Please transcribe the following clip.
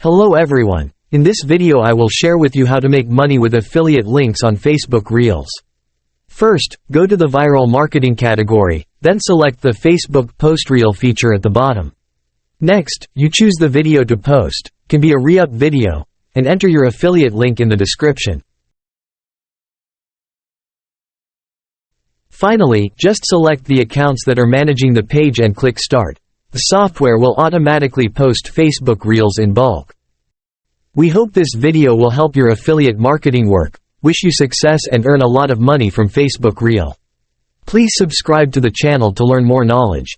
Hello everyone. In this video I will share with you how to make money with affiliate links on Facebook Reels. First, go to the viral marketing category, then select the Facebook Post Reel feature at the bottom. Next, you choose the video to post, can be a re-up video, and enter your affiliate link in the description. Finally, just select the accounts that are managing the page and click Start. The software will automatically post Facebook Reels in bulk. We hope this video will help your affiliate marketing work. Wish you success and earn a lot of money from Facebook Reel. Please subscribe to the channel to learn more knowledge.